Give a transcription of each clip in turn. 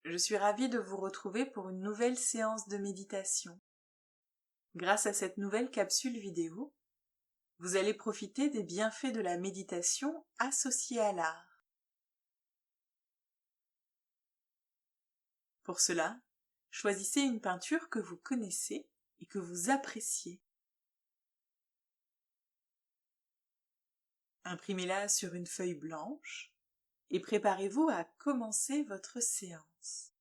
Je suis ravie de vous retrouver pour une nouvelle séance de méditation. Grâce à cette nouvelle capsule vidéo, vous allez profiter des bienfaits de la méditation associée à l'art. Pour cela, choisissez une peinture que vous connaissez et que vous appréciez. Imprimez-la sur une feuille blanche et préparez-vous à commencer votre séance.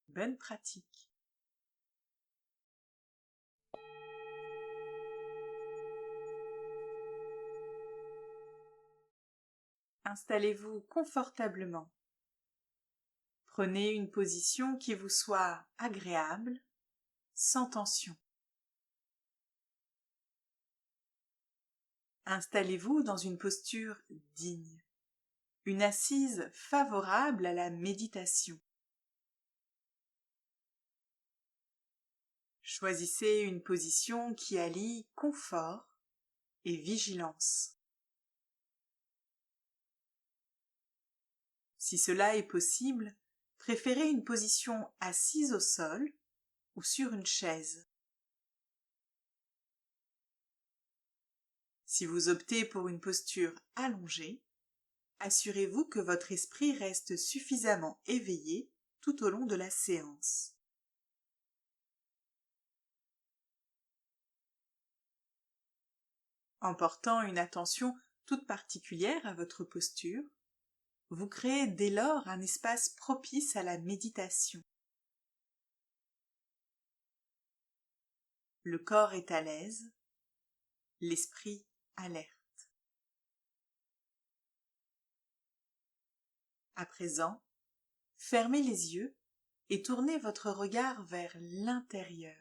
Bonne pratique! Installez-vous confortablement. Prenez une position qui vous soit agréable, sans tension. Installez-vous dans une posture digne, une assise favorable à la méditation. Choisissez une position qui allie confort et vigilance. Si cela est possible, préférez une position assise au sol ou sur une chaise. Si vous optez pour une posture allongée, assurez-vous que votre esprit reste suffisamment éveillé tout au long de la séance. En portant une attention toute particulière à votre posture, vous créez dès lors un espace propice à la méditation. Le corps est à l'aise, l'esprit alerte. À présent, fermez les yeux et tournez votre regard vers l'intérieur.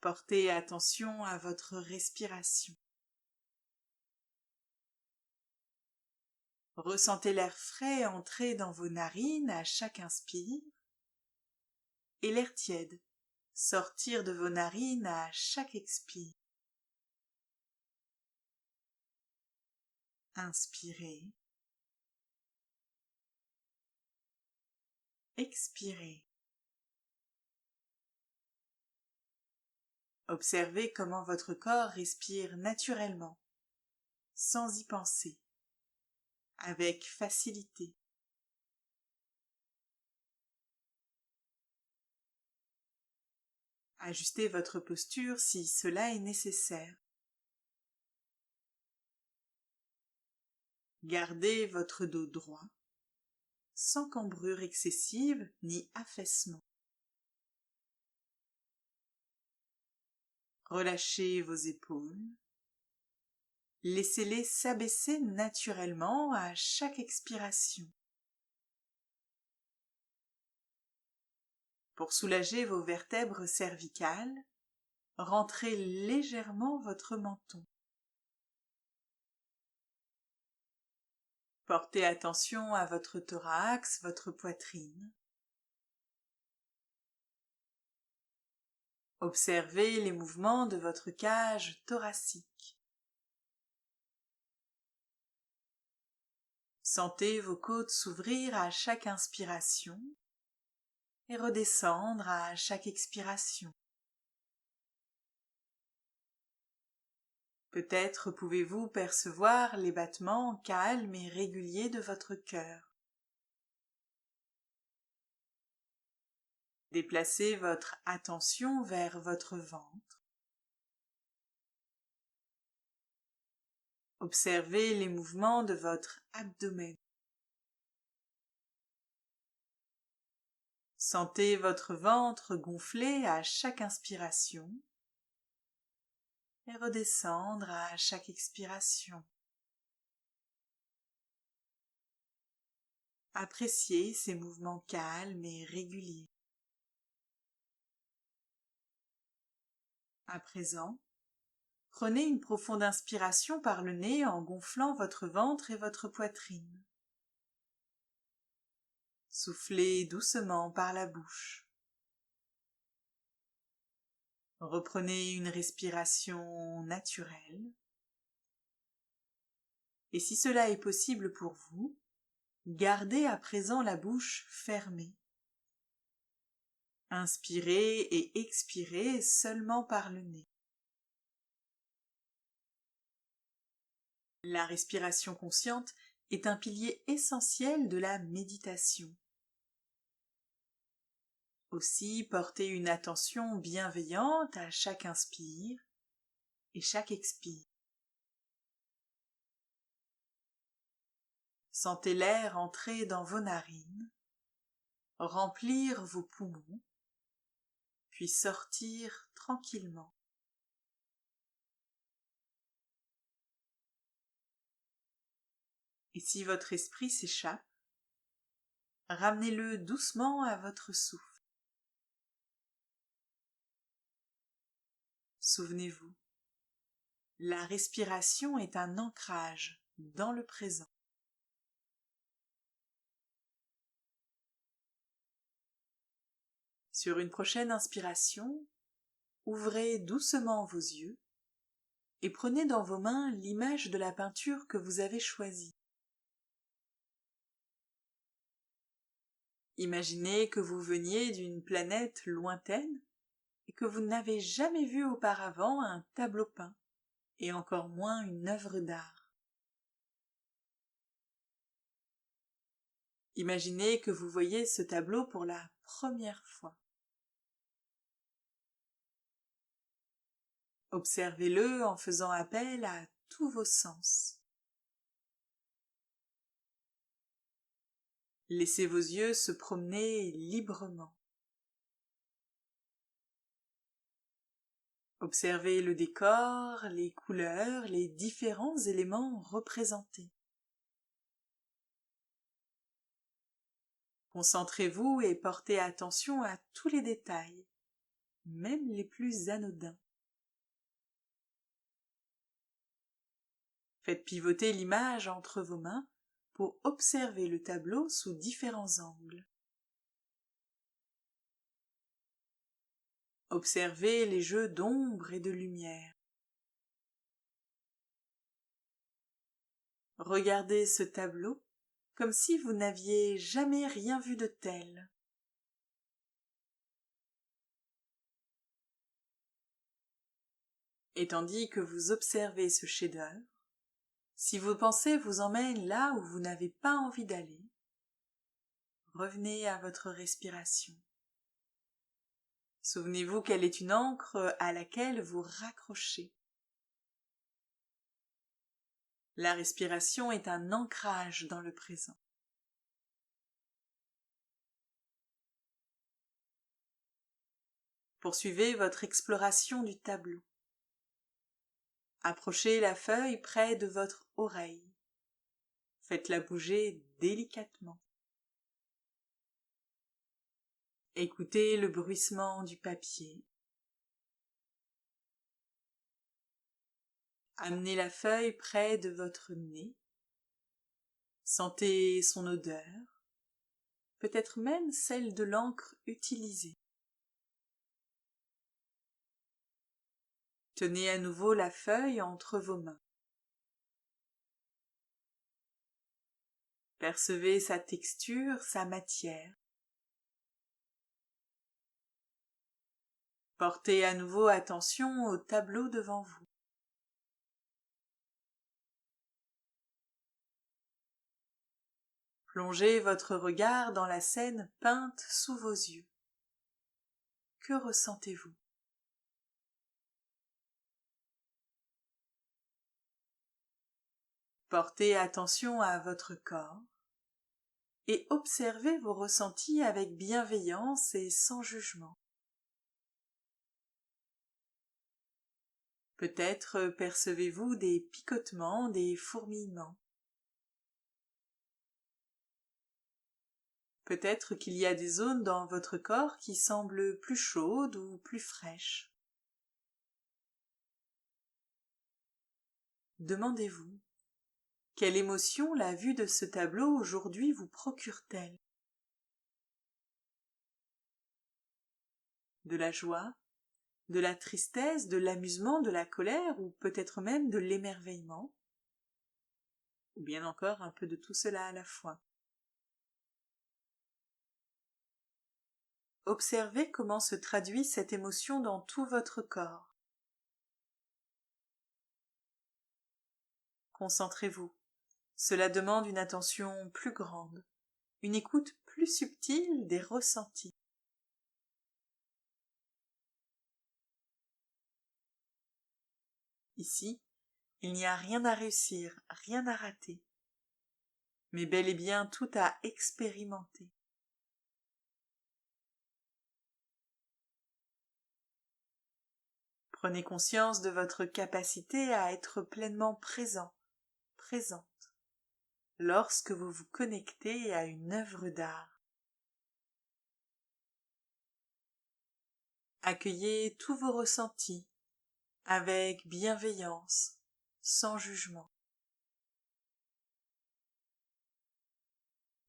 Portez attention à votre respiration. Ressentez l'air frais entrer dans vos narines à chaque inspire et l'air tiède sortir de vos narines à chaque expire. Inspirez, expirez. Observez comment votre corps respire naturellement, sans y penser, avec facilité. Ajustez votre posture si cela est nécessaire. Gardez votre dos droit, sans cambrure excessive ni affaissement. Relâchez vos épaules. Laissez-les s'abaisser naturellement à chaque expiration. Pour soulager vos vertèbres cervicales, rentrez légèrement votre menton. Portez attention à votre thorax, votre poitrine. Observez les mouvements de votre cage thoracique. Sentez vos côtes s'ouvrir à chaque inspiration et redescendre à chaque expiration. Peut-être pouvez-vous percevoir les battements calmes et réguliers de votre cœur. Déplacez votre attention vers votre ventre. Observez les mouvements de votre abdomen. Sentez votre ventre gonfler à chaque inspiration et redescendre à chaque expiration. Appréciez ces mouvements calmes et réguliers. À présent, prenez une profonde inspiration par le nez en gonflant votre ventre et votre poitrine. Soufflez doucement par la bouche. Reprenez une respiration naturelle. Et si cela est possible pour vous, gardez à présent la bouche fermée. Inspirez et expirez seulement par le nez. La respiration consciente est un pilier essentiel de la méditation. Aussi, portez une attention bienveillante à chaque inspire et chaque expire. Sentez l'air entrer dans vos narines, remplir vos poumons, puis sortir tranquillement. Et si votre esprit s'échappe, ramenez-le doucement à votre souffle. Souvenez-vous, la respiration est un ancrage dans le présent. Sur une prochaine inspiration, ouvrez doucement vos yeux et prenez dans vos mains l'image de la peinture que vous avez choisie. Imaginez que vous veniez d'une planète lointaine et que vous n'avez jamais vu auparavant un tableau peint, et encore moins une œuvre d'art. Imaginez que vous voyez ce tableau pour la première fois. Observez-le en faisant appel à tous vos sens. Laissez vos yeux se promener librement. Observez le décor, les couleurs, les différents éléments représentés. Concentrez-vous et portez attention à tous les détails, même les plus anodins. Faites pivoter l'image entre vos mains pour observer le tableau sous différents angles. Observez les jeux d'ombre et de lumière. Regardez ce tableau comme si vous n'aviez jamais rien vu de tel. Et tandis que vous observez ce chef-d'œuvre, si vos pensées vous emmènent là où vous n'avez pas envie d'aller, revenez à votre respiration. Souvenez-vous qu'elle est une ancre à laquelle vous raccrochez. La respiration est un ancrage dans le présent. Poursuivez votre exploration du tableau. Approchez la feuille près de votre oreille. Faites-la bouger délicatement. Écoutez le bruissement du papier. Amenez la feuille près de votre nez. Sentez son odeur, peut-être même celle de l'encre utilisée. Tenez à nouveau la feuille entre vos mains. Percevez sa texture, sa matière. Portez à nouveau attention au tableau devant vous. Plongez votre regard dans la scène peinte sous vos yeux. Que ressentez-vous? Portez attention à votre corps et observez vos ressentis avec bienveillance et sans jugement. Peut-être percevez-vous des picotements, des fourmillements. Peut-être qu'il y a des zones dans votre corps qui semblent plus chaudes ou plus fraîches. Demandez-vous, quelle émotion la vue de ce tableau aujourd'hui vous procure-t-elle? De la joie, de la tristesse, de l'amusement, de la colère ou peut-être même de l'émerveillement, ou bien encore un peu de tout cela à la fois. Observez comment se traduit cette émotion dans tout votre corps. Concentrez-vous. Cela demande une attention plus grande, une écoute plus subtile des ressentis. Ici, il n'y a rien à réussir, rien à rater, mais bel et bien tout à expérimenter. Prenez conscience de votre capacité à être pleinement présent, présente, lorsque vous vous connectez à une œuvre d'art. Accueillez tous vos ressentis avec bienveillance, sans jugement.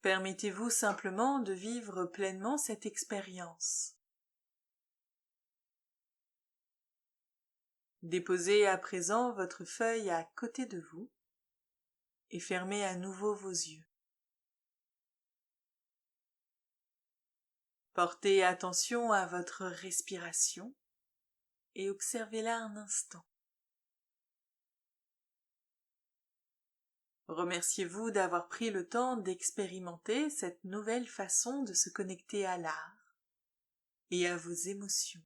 Permettez-vous simplement de vivre pleinement cette expérience. Déposez à présent votre feuille à côté de vous et fermez à nouveau vos yeux. Portez attention à votre respiration et observez-la un instant. Remerciez-vous d'avoir pris le temps d'expérimenter cette nouvelle façon de se connecter à l'art et à vos émotions.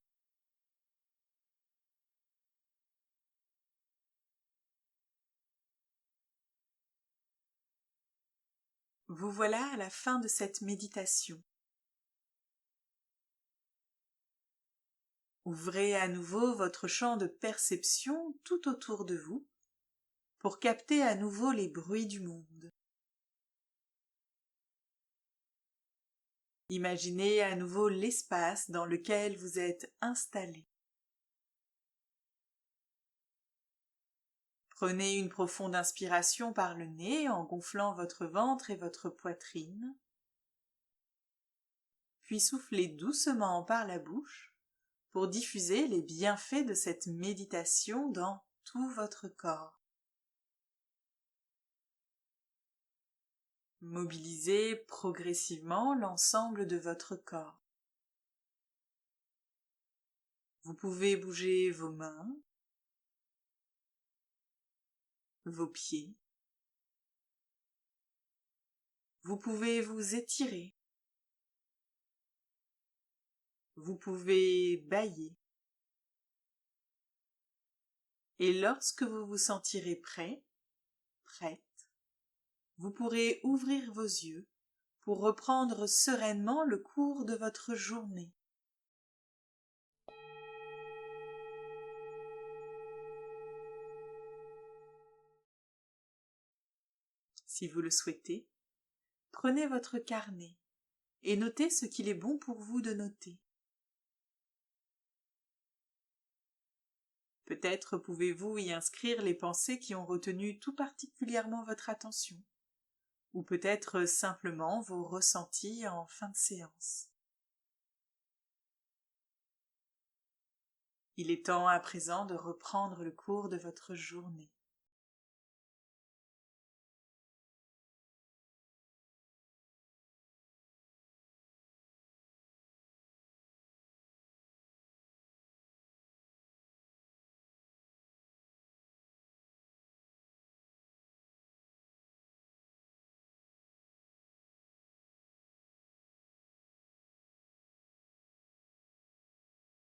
Vous voilà à la fin de cette méditation. Ouvrez à nouveau votre champ de perception tout autour de vous pour capter à nouveau les bruits du monde. Imaginez à nouveau l'espace dans lequel vous êtes installé. Prenez une profonde inspiration par le nez en gonflant votre ventre et votre poitrine, puis soufflez doucement par la bouche pour diffuser les bienfaits de cette méditation dans tout votre corps. Mobilisez progressivement l'ensemble de votre corps. Vous pouvez bouger vos mains, vos pieds. Vous pouvez vous étirer. Vous pouvez bâiller. Et lorsque vous vous sentirez prêt, prête, vous pourrez ouvrir vos yeux pour reprendre sereinement le cours de votre journée. Si vous le souhaitez, prenez votre carnet et notez ce qu'il est bon pour vous de noter. Peut-être pouvez-vous y inscrire les pensées qui ont retenu tout particulièrement votre attention, ou peut-être simplement vos ressentis en fin de séance. Il est temps à présent de reprendre le cours de votre journée.